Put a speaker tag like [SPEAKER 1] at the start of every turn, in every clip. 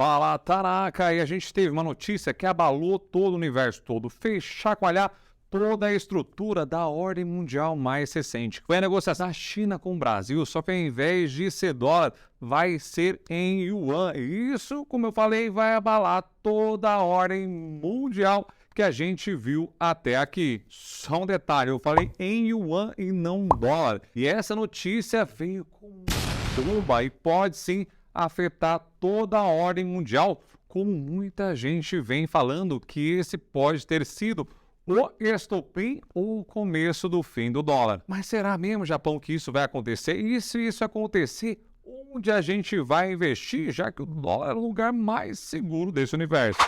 [SPEAKER 1] Fala, Tanaka! E a gente teve uma notícia que abalou todo o universo todo, fez chacoalhar toda a estrutura da ordem mundial mais recente. Foi a negociação da China com o Brasil, só que ao invés de ser dólar, vai ser em yuan. E isso, como eu falei, vai abalar toda a ordem mundial que a gente viu até aqui. Só um detalhe, eu falei em yuan e não dólar. E essa notícia veio com bomba e pode sim afetar toda a ordem mundial, como muita gente vem falando que esse pode ter sido o estopim ou o começo do fim do dólar. Mas será mesmo, Japão, que isso vai acontecer? E se isso acontecer, onde a gente vai investir, já que o dólar é o lugar mais seguro desse universo?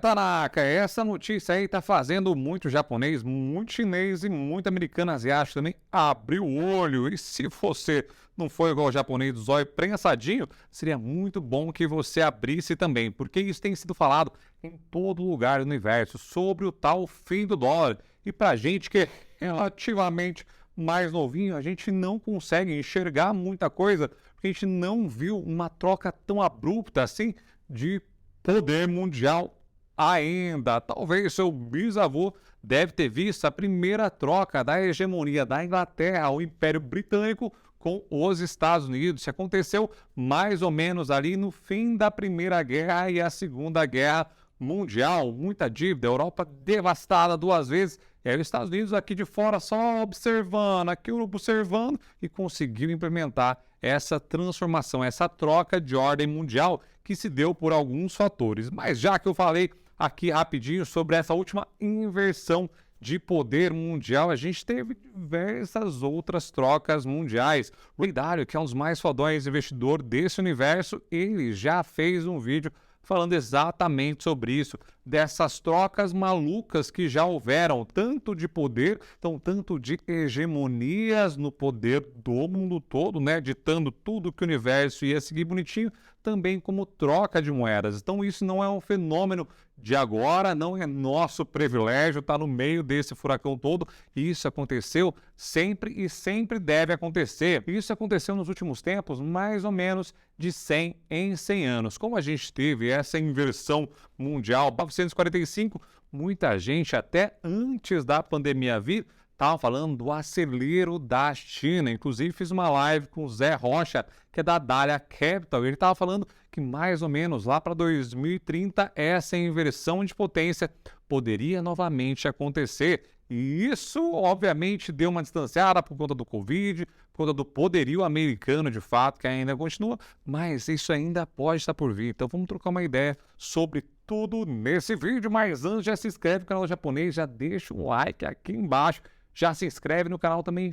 [SPEAKER 1] Tanaka, essa notícia aí tá fazendo muito japonês, muito chinês e muito americano asiático também abrir o olho. E se você não for igual o japonês do zóio prensadinho, seria muito bom que você abrisse também, porque isso tem sido falado em todo lugar do universo sobre o tal fim do dólar. E pra gente que é relativamente mais novinho, a gente não consegue enxergar muita coisa, porque a gente não viu uma troca tão abrupta assim de poder mundial ainda. Talvez seu bisavô deve ter visto a primeira troca da hegemonia da Inglaterra ao Império Britânico com os Estados Unidos, que aconteceu mais ou menos ali no fim da Primeira Guerra e a Segunda Guerra Mundial. Muita dívida, a Europa devastada duas vezes, e aí os Estados Unidos aqui de fora só observando, aqui observando, e conseguiu implementar essa transformação, essa troca de ordem mundial que se deu por alguns fatores. Mas já que eu falei aqui rapidinho sobre essa última inversão de poder mundial, a gente teve diversas outras trocas mundiais. O Ray Dalio, que é um dos mais fodões investidor desse universo, ele já fez um vídeo falando exatamente sobre isso, dessas trocas malucas que já houveram, tanto de poder, então tanto de hegemonias no poder do mundo todo, né, ditando tudo que o universo ia seguir bonitinho, também como troca de moedas. Então isso não é um fenômeno de agora, não é nosso privilégio estar no meio desse furacão todo. Isso aconteceu sempre e sempre deve acontecer. Isso aconteceu nos últimos tempos, mais ou menos de 100 em 100 anos. Como a gente teve essa inversão mundial, 1945, muita gente até antes da pandemia vir, estava falando do acelero da China. Inclusive fiz uma live com o Zé Rocha, que é da Dália Capital. Ele estava falando que mais ou menos lá para 2030 essa inversão de potência poderia novamente acontecer. E isso, obviamente, deu uma distanciada por conta do Covid, por conta do poderio americano, de fato, que ainda continua, mas isso ainda pode estar por vir. Então vamos trocar uma ideia sobre tudo nesse vídeo. Mas antes, já se inscreve no canal japonês, já deixa um like aqui embaixo. Já se inscreve no canal também,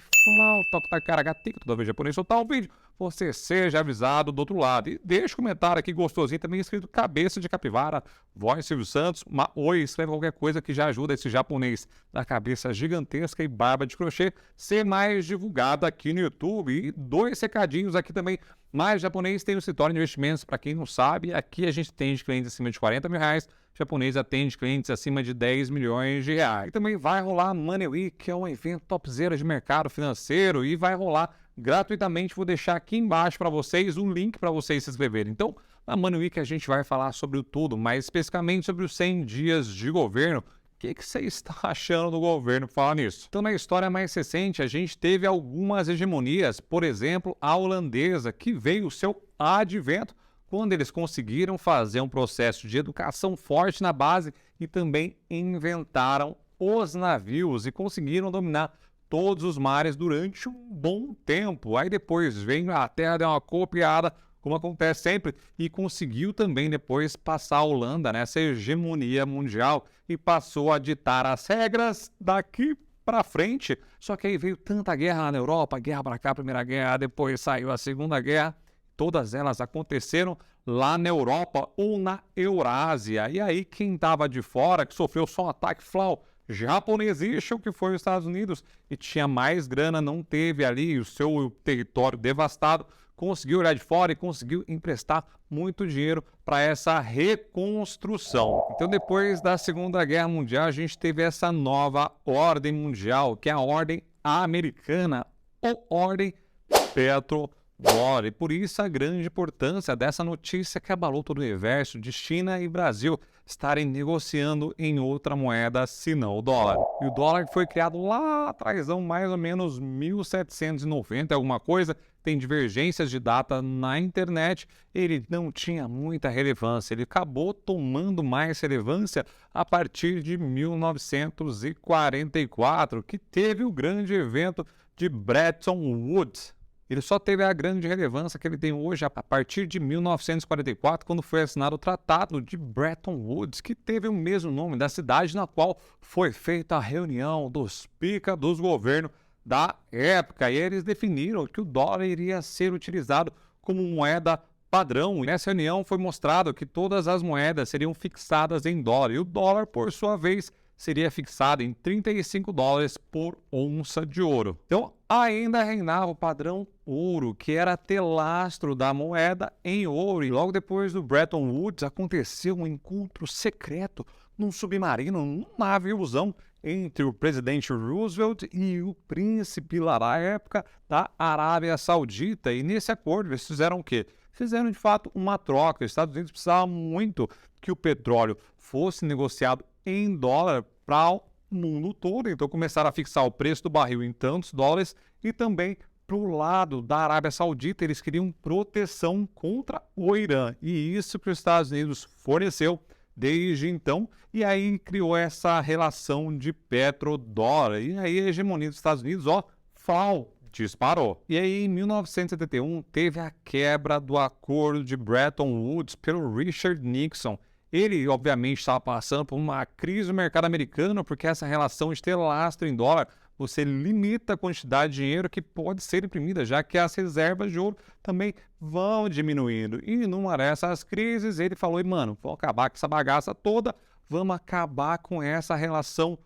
[SPEAKER 1] toca toda vez japonês soltar um vídeo, você seja avisado do outro lado. E deixa um comentário aqui gostosinho também escrito cabeça de capivara, voz Silvio Santos, oi, escreve qualquer coisa que já ajuda esse japonês da cabeça gigantesca e barba de crochê ser mais divulgado aqui no YouTube. E dois recadinhos aqui também. Mais japonês tem o escritório de investimentos, para quem não sabe, aqui a gente tem de clientes acima de 40 mil reais, japonês atende clientes acima de 10 milhões de reais. E também vai rolar Money Week, que é um evento topzera de mercado financeiro, e vai rolar gratuitamente. Vou deixar aqui embaixo para vocês um link para vocês se inscreverem. Então, na Money Week a gente vai falar sobre tudo, mais especificamente sobre os 100 dias de governo. O que você está achando do governo por falar nisso? Então, na história mais recente, a gente teve algumas hegemonias, por exemplo, a holandesa, que veio o seu advento quando eles conseguiram fazer um processo de educação forte na base e também inventaram os navios e conseguiram dominar todos os mares durante um bom tempo. Aí depois veio a Terra, deu uma copiada, como acontece sempre, e conseguiu também depois passar a Holanda nessa hegemonia mundial e passou a ditar as regras daqui para frente. Só que aí veio tanta guerra lá na Europa, guerra para cá, Primeira Guerra, depois saiu a Segunda Guerra. Todas elas aconteceram lá na Europa ou na Eurásia. E aí quem estava de fora, que sofreu só um ataque flau japonesístico, que foi os Estados Unidos, e tinha mais grana, não teve ali o seu território devastado, conseguiu olhar de fora e conseguiu emprestar muito dinheiro para essa reconstrução. Então, depois da Segunda Guerra Mundial, a gente teve essa nova ordem mundial, que é a ordem americana ou ordem dólar. E por isso a grande importância dessa notícia que abalou todo o universo de China e Brasil estarem negociando em outra moeda senão o dólar. E o dólar foi criado lá atrás, mais ou menos 1790, alguma coisa. Tem divergências de data na internet, ele não tinha muita relevância, ele acabou tomando mais relevância a partir de 1944, que teve o grande evento de Bretton Woods. Ele só teve a grande relevância que ele tem hoje a partir de 1944, quando foi assinado o Tratado de Bretton Woods, que teve o mesmo nome da cidade na qual foi feita a reunião dos pica dos governos da época. E eles definiram que o dólar iria ser utilizado como moeda padrão. E nessa reunião foi mostrado que todas as moedas seriam fixadas em dólar. E o dólar, por sua vez, seria fixado em 35 dólares por onça de ouro. Então, ainda reinava o padrão ouro, que era ter lastro da moeda em ouro. E logo depois do Bretton Woods, aconteceu um encontro secreto num submarino, num naviozão, entre o presidente Roosevelt e o príncipe lá da época da Arábia Saudita. E nesse acordo eles fizeram o quê? Fizeram de fato uma troca. Os Estados Unidos precisavam muito que o petróleo fosse negociado em dólar para o mundo todo. Então começaram a fixar o preço do barril em tantos dólares e também para o lado da Arábia Saudita eles queriam proteção contra o Irã. E isso que os Estados Unidos forneceu desde então, e aí criou essa relação de petrodólar. E aí a hegemonia dos Estados Unidos, disparou. E aí em 1971 teve a quebra do acordo de Bretton Woods pelo Richard Nixon. Ele, obviamente, estava passando por uma crise no mercado americano, porque essa relação de ter lastro em dólar, você limita a quantidade de dinheiro que pode ser imprimida, já que as reservas de ouro também vão diminuindo. E numa dessas crises, ele falou, mano, vamos acabar com essa bagaça toda, vamos acabar com essa relação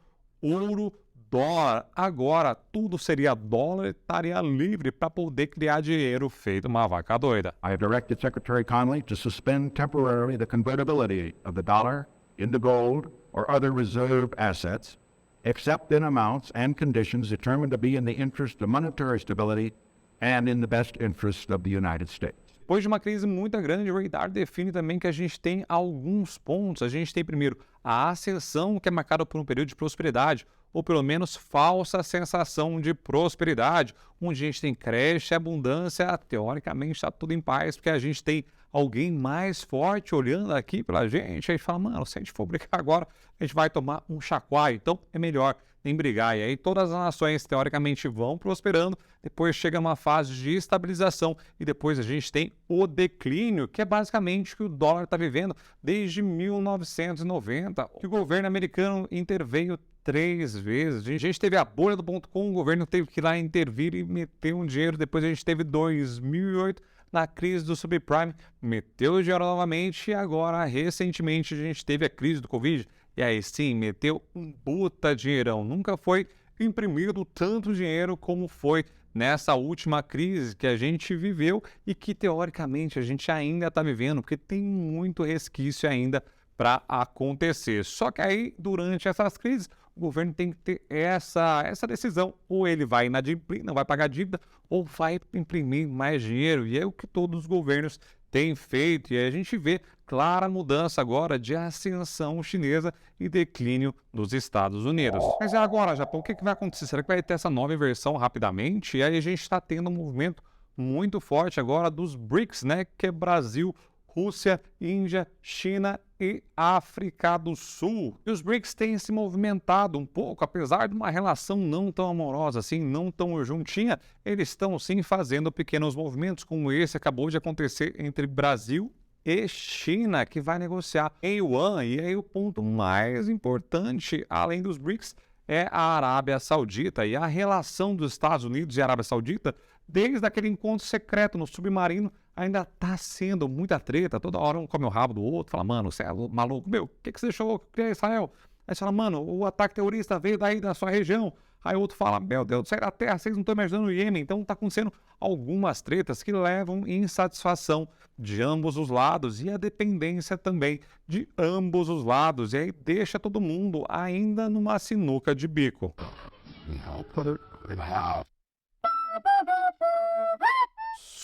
[SPEAKER 1] ouro-dólar. Agora, tudo seria dólar e estaria livre para poder criar dinheiro feito uma vaca doida.
[SPEAKER 2] I have directed Secretary Connally to suspend temporarily the convertibility of the dollar into gold or other reserve assets, except in amounts and conditions determined to be in the interest of monetary stability and in the best interest of the United States.
[SPEAKER 1] Depois de uma crise muito grande, o radar define também que a gente tem alguns pontos. A gente tem, primeiro, a ascensão, que é marcada por um período de prosperidade, ou pelo menos falsa sensação de prosperidade, onde a gente tem creche, abundância, teoricamente está tudo em paz, porque a gente tem alguém mais forte olhando aqui pela gente. A gente fala, mano, se a gente for brigar agora, a gente vai tomar um chacoalho, então é melhor nem brigar. E aí todas as nações, teoricamente, vão prosperando, depois chega uma fase de estabilização e depois a gente tem o declínio, que é basicamente o que o dólar está vivendo desde 1990, que o governo americano interveio 3 vezes. A gente teve a bolha do .com, o governo teve que ir lá intervir e meter um dinheiro. Depois a gente teve 2008, na crise do subprime, meteu o dinheiro novamente. E agora, recentemente, a gente teve a crise do Covid. E aí sim, meteu um puta dinheirão. Nunca foi imprimido tanto dinheiro como foi nessa última crise que a gente viveu e que, teoricamente, a gente ainda está vivendo, porque tem muito resquício ainda para acontecer. Só que aí, durante essas crises, o governo tem que ter essa decisão. Ou ele vai inadimplir, não vai pagar dívida, ou vai imprimir mais dinheiro. E é o que todos os governos têm feito. E a gente vê clara mudança agora de ascensão chinesa e declínio dos Estados Unidos. Mas e agora, Japão, o que vai acontecer? Será que vai ter essa nova inversão rapidamente? E aí a gente está tendo um movimento muito forte agora dos BRICS, né? Que é Brasil, Rússia, Índia, China e África do Sul. E os BRICS têm se movimentado um pouco, apesar de uma relação não tão amorosa assim, não tão juntinha, eles estão sim fazendo pequenos movimentos, como esse acabou de acontecer entre Brasil e China, que vai negociar em yuan. E aí o ponto mais importante, além dos BRICS, é a Arábia Saudita e a relação dos Estados Unidos e Arábia Saudita, desde aquele encontro secreto no submarino, ainda tá sendo muita treta. Toda hora um come o rabo do outro, fala, mano, você é maluco, meu, o que você deixou criar Israel? Aí você fala, mano, o ataque terrorista veio daí da sua região. Aí o outro fala, meu Deus, sai da terra, vocês não estão imaginando o Iêmen. Então tá acontecendo algumas tretas que levam insatisfação de ambos os lados e a dependência também de ambos os lados. E aí deixa todo mundo ainda numa sinuca de bico.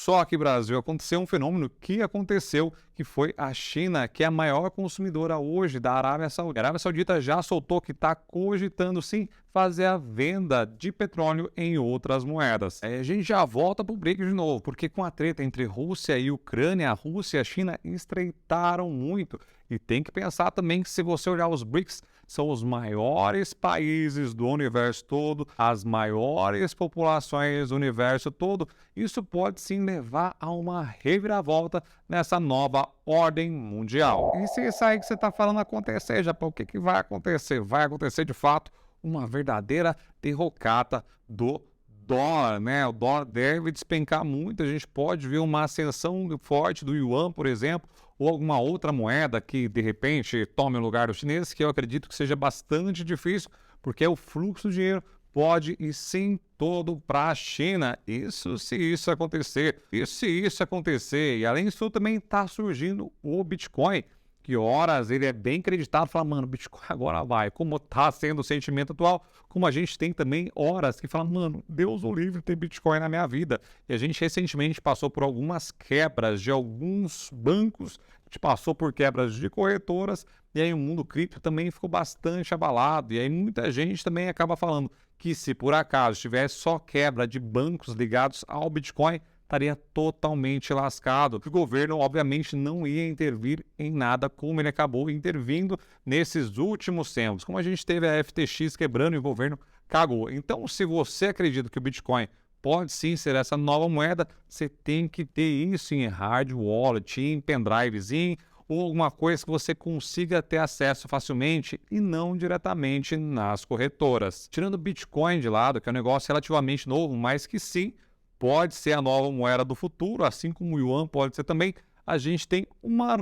[SPEAKER 1] só aqui Brasil aconteceu um fenômeno que aconteceu, que foi a China, que é a maior consumidora hoje da Arábia Saudita. A Arábia Saudita já soltou que está cogitando sim fazer a venda de petróleo em outras moedas. Aí a gente já volta para o BRICS de novo, porque com a treta entre Rússia e Ucrânia, a Rússia e a China estreitaram muito. E tem que pensar também que se você olhar os BRICS, são os maiores países do universo todo, as maiores populações do universo todo. Isso pode sim levar a uma reviravolta nessa nova ordem mundial. E se isso aí que você está falando acontecer, Japão, o que vai acontecer? Vai acontecer de fato uma verdadeira derrocata do dólar, né? O dólar deve despencar muito, a gente pode ver uma ascensão forte do yuan, por exemplo, ou alguma outra moeda que de repente tome o lugar do chinês, que eu acredito que seja bastante difícil, porque o fluxo de dinheiro pode ir sim todo para a China. Isso se isso acontecer. E se isso acontecer, e além disso também está surgindo o Bitcoin, que horas ele é bem creditado, fala, mano, Bitcoin agora vai, como está sendo o sentimento atual, como a gente tem também horas que fala, mano, Deus o livre ter Bitcoin na minha vida. E a gente recentemente passou por algumas quebras de alguns bancos, a gente passou por quebras de corretoras, e aí o mundo cripto também ficou bastante abalado, e aí muita gente também acaba falando que se por acaso tivesse só quebra de bancos ligados ao Bitcoin, estaria totalmente lascado. O governo, obviamente, não ia intervir em nada como ele acabou intervindo nesses últimos tempos. Como a gente teve a FTX quebrando e o governo cagou. Então, se você acredita que o Bitcoin pode sim ser essa nova moeda, você tem que ter isso em hard wallet, em pendrivezinho, ou alguma coisa que você consiga ter acesso facilmente e não diretamente nas corretoras. Tirando o Bitcoin de lado, que é um negócio relativamente novo, mas que sim, pode ser a nova moeda do futuro, assim como o Yuan pode ser também, a gente tem uma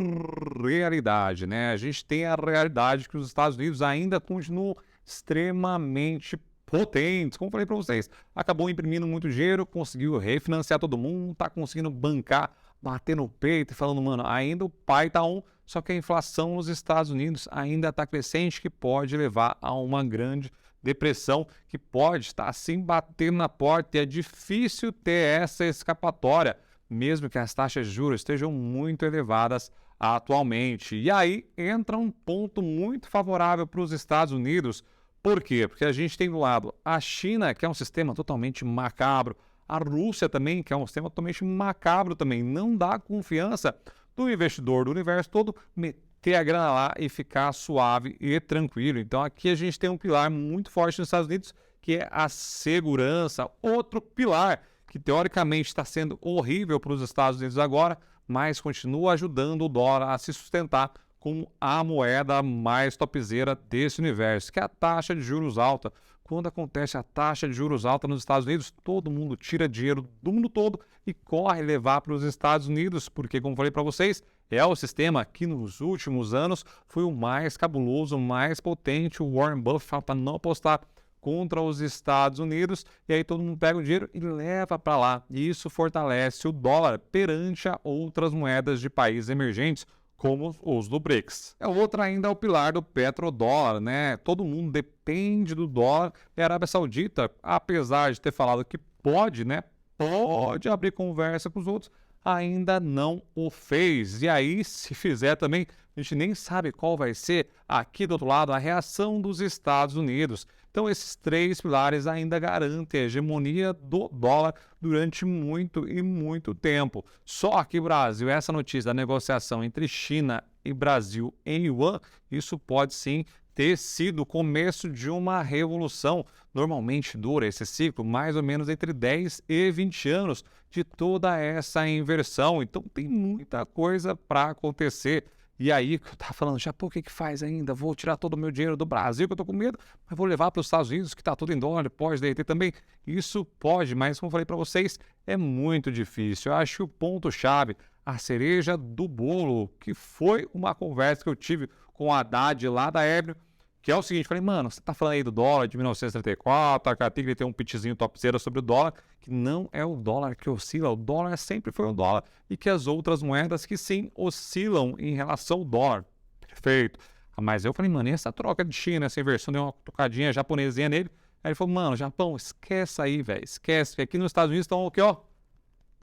[SPEAKER 1] realidade, né? A gente tem a realidade que os Estados Unidos ainda continuam extremamente potentes. Como eu falei para vocês, acabou imprimindo muito dinheiro, conseguiu refinanciar todo mundo, tá conseguindo bancar, bater no peito e falando, mano, ainda o pai tá on, só que a inflação nos Estados Unidos ainda está crescente, que pode levar a uma grande depressão que pode estar assim batendo na porta, e é difícil ter essa escapatória, mesmo que as taxas de juros estejam muito elevadas atualmente. E aí entra um ponto muito favorável para os Estados Unidos. Por quê? Porque a gente tem do lado a China, que é um sistema totalmente macabro, a Rússia também, que é um sistema totalmente macabro também. Não dá confiança do investidor do universo todo ter a grana lá e ficar suave e tranquilo. Então aqui a gente tem um pilar muito forte nos Estados Unidos, que é a segurança. Outro pilar que teoricamente está sendo horrível para os Estados Unidos agora, mas continua ajudando o dólar a se sustentar como a moeda mais topzera desse universo, que é a taxa de juros alta. Quando acontece a taxa de juros alta nos Estados Unidos, todo mundo tira dinheiro do mundo todo e corre levar para os Estados Unidos, porque, como falei para vocês, é o sistema que nos últimos anos foi o mais cabuloso, o mais potente. O Warren Buffett fala para não apostar contra os Estados Unidos, e aí todo mundo pega o dinheiro e leva para lá. E isso fortalece o dólar perante a outras moedas de países emergentes, como os do BRICS. Outra ainda é o pilar do petrodólar, né? Todo mundo depende do dólar. E a Arábia Saudita, apesar de ter falado que pode, né? Pode abrir conversa com os outros, ainda não o fez. E aí, se fizer também, a gente nem sabe qual vai ser, aqui do outro lado, a reação dos Estados Unidos. Então, esses três pilares ainda garantem a hegemonia do dólar durante muito e muito tempo. Só aqui no Brasil, essa notícia da negociação entre China e Brasil em yuan, isso pode sim ter sido o começo de uma revolução. Normalmente dura esse ciclo mais ou menos entre 10 e 20 anos de toda essa inversão. Então tem muita coisa para acontecer. E aí, que eu tava falando, já, pô, o que que faz ainda? Vou tirar todo o meu dinheiro do Brasil, que eu tô com medo, mas vou levar para os Estados Unidos, que tá tudo em dólar, pode derreter também. Isso pode, mas como eu falei para vocês, é muito difícil. Eu acho que o ponto-chave, a cereja do bolo, que foi uma conversa que eu tive com o Haddad lá da Ébrio, que é o seguinte, falei, mano, você tá falando aí do dólar de 1934, a Tigre tem um pitchzinho topzera sobre o dólar, que não é o dólar que oscila, o dólar sempre foi o dólar, e que as outras moedas que sim oscilam em relação ao dólar. Perfeito. Mas eu falei, mano, e essa troca de China, essa inversão, deu uma tocadinha japonesinha nele, aí ele falou, mano, Japão, esquece aí, velho, esquece, que aqui nos Estados Unidos estão o quê, ó?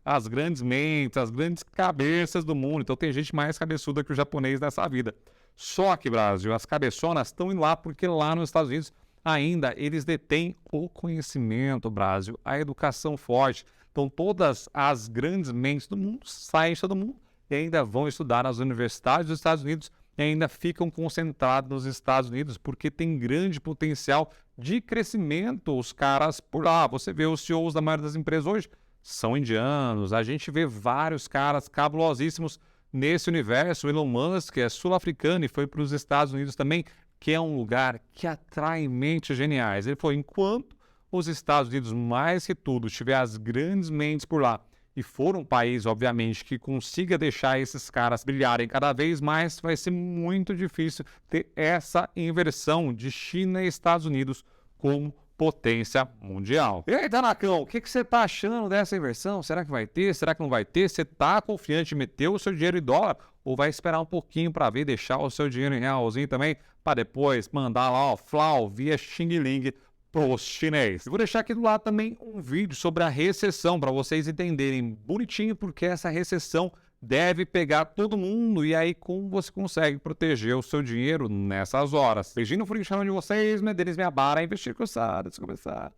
[SPEAKER 1] as grandes mentes, as grandes cabeças do mundo. Então tem gente mais cabeçuda que o japonês nessa vida. Só que, Brasil, as cabeçonas estão indo lá porque lá nos Estados Unidos ainda eles detêm o conhecimento, Brasil, a educação forte. Então todas as grandes mentes do mundo saem de todo mundo e ainda vão estudar nas universidades dos Estados Unidos e ainda ficam concentrados nos Estados Unidos porque tem grande potencial de crescimento os caras por lá. Você vê os CEOs da maioria das empresas hoje são indianos, a gente vê vários caras cabulosíssimos nesse universo. O Elon Musk é sul-africano e foi para os Estados Unidos também, que é um lugar que atrai mentes geniais. Ele falou, enquanto os Estados Unidos, mais que tudo, tiver as grandes mentes por lá e for um país, obviamente, que consiga deixar esses caras brilharem cada vez mais, vai ser muito difícil ter essa inversão de China e Estados Unidos como potência mundial. E aí, Tanakão, o que você tá achando dessa inversão? Será que vai ter? Será que não vai ter? Você tá confiante em meter o seu dinheiro em dólar? Ou vai esperar um pouquinho para ver, deixar o seu dinheiro em realzinho também, para depois mandar lá, ó, Flau via Xing Ling pros chinês? Eu vou deixar aqui do lado também um vídeo sobre a recessão, para vocês entenderem bonitinho porque essa recessão deve pegar todo mundo. E aí, como você consegue proteger o seu dinheiro nessas horas? Beijinho no furinho de vocês, Medeiros Minha Bara, investir com o Sada, começar.